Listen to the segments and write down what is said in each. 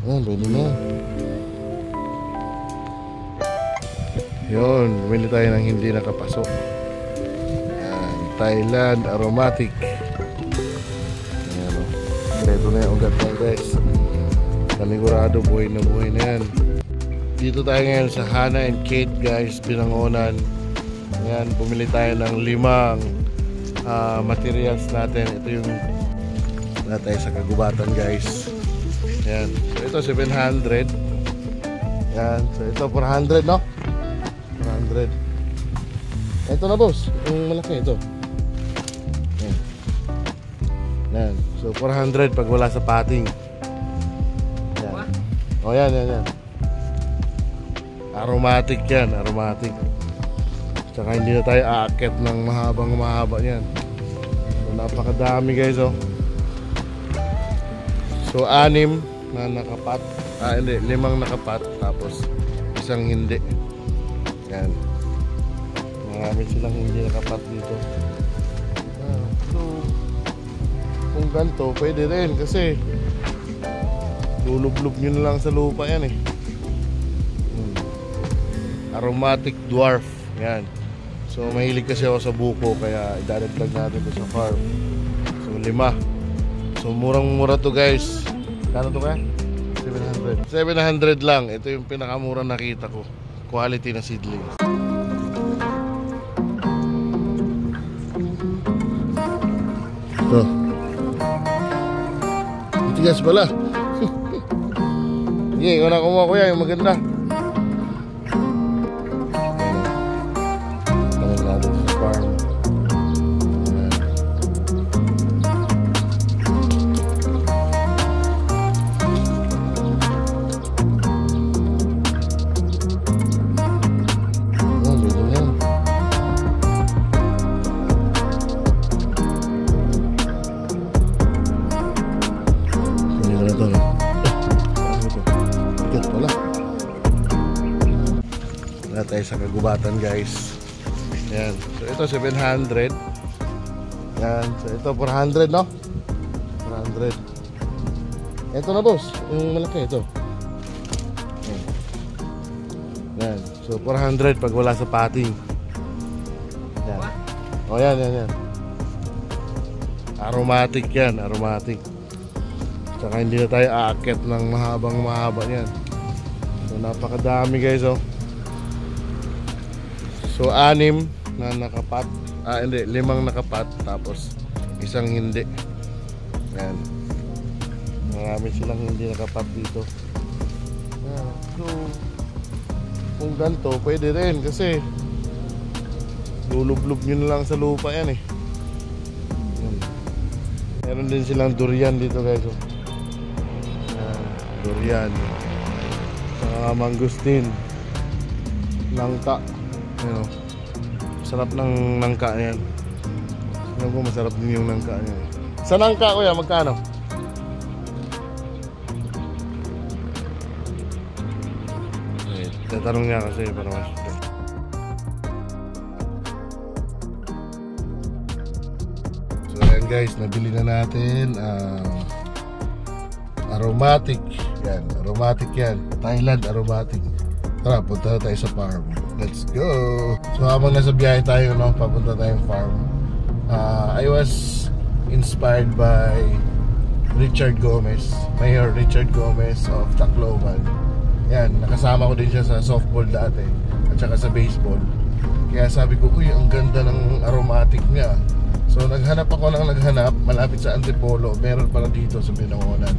Ayan, pwede na. Yun, bumili tayo ng hindi nakapasok. Ayan, Thailand Aromatic. Ayan, o. Ito na yung ugat na guys. Panigurado, buhay na yan. Dito tayo ngayon sa Hannah and Kate guys, Binangonan. Ayan, bumili tayo ng 5 materials natin. Ito yung tayo sa kagubatan guys. Ayan, so ito 700. Ayan, so ito 400 no? 400. Ito na boss, yung malaki ito. Ayan. Ayan, so 400 pag wala sa pating. Ayan. O yan. Aromatic yan, aromatic. Tsaka hindi na tayo aakyat ng mahaba yan. So napakadami guys oh. So 6 na nakapat. Hindi, 5 nakapat. Tapos 1 hindi. Yan. Marami silang hindi nakapat dito. So kung ganito pwede rin kasi lulublob nyo na lang sa lupa yan eh. Aromatic dwarf. Yan. So mahilig kasi ako sa buko kaya idadagdag natin ito sa farm. So 5. So murang-mura to guys. Kano to kaya? 700. 700 lang. Ito yung pinakamura nakita ko. Quality na seedlings. Ito. Matigas pala. Sige, ikaw na kumuha kuya yung maganda. Tayo sa kagubatan guys. Yan. So ito 700. Yan. So ito 400 no? 400. Ito na boss, yung malaki ito. Yan. Yan. So 400 pag wala sa pating. Yan. O yan. Aromatic yan, aromatic. Tsaka hindi na tayo aakyat ng mahaba yan. So napakadami guys oh. So 6 na nakapat. Hindi, 5 nakapat. Tapos 1 hindi. Ayan. Marami silang hindi nakapat dito. Ayan. So kung ganito pwede rin kasi lulublob nyo na lang sa lupa yan eh. Ayan. Meron din silang durian dito guys oh. Ayan. Durian. Saka mangustin. Langka. Ano, sarap ng nangka yan. Alam ko masarap din yung nangka niya. Sa nangka kuya, magkano? Okay, tatanong niya kasi para mas. So ayan guys, nabili na natin aromatic. Yan, aromatic yan. Thailand aromatic. Tara, punta tayo sa farm. Let's go! So habang nasa biyahe tayo, no, papunta tayong farm. I was inspired by Richard Gomez, Mayor Richard Gomez of Tacloban. Yan, nakasama ko din siya sa softball dati at saka sa baseball. Kaya sabi ko, uy, ang ganda ng aromatic niya. So naghanap ako ng malapit sa Antipolo. Meron pala dito sa Binangonan.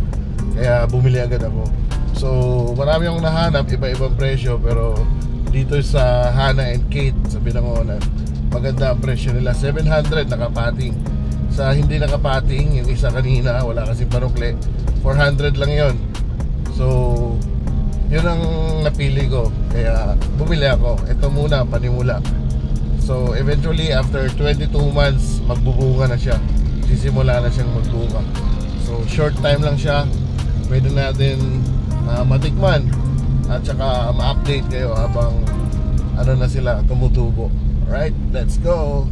Kaya bumili agad ako. So marami akong nahanap, iba-ibang presyo, pero dito sa Hannah and Kate sa Binangonan, maganda ang presyo nila. 700 nakapating. Sa hindi nakapating, yung isa kanina wala kasing panukli, 400 lang yon. So yun ang napili ko, kaya bumili ako. Ito muna, panimula. So eventually after 22 months magbubunga na siya, sisimula na siyang magbunga. So short time lang siya, pwede natin matikman at saka ma-update kayo habang ano na sila tumutubo. Alright, let's go!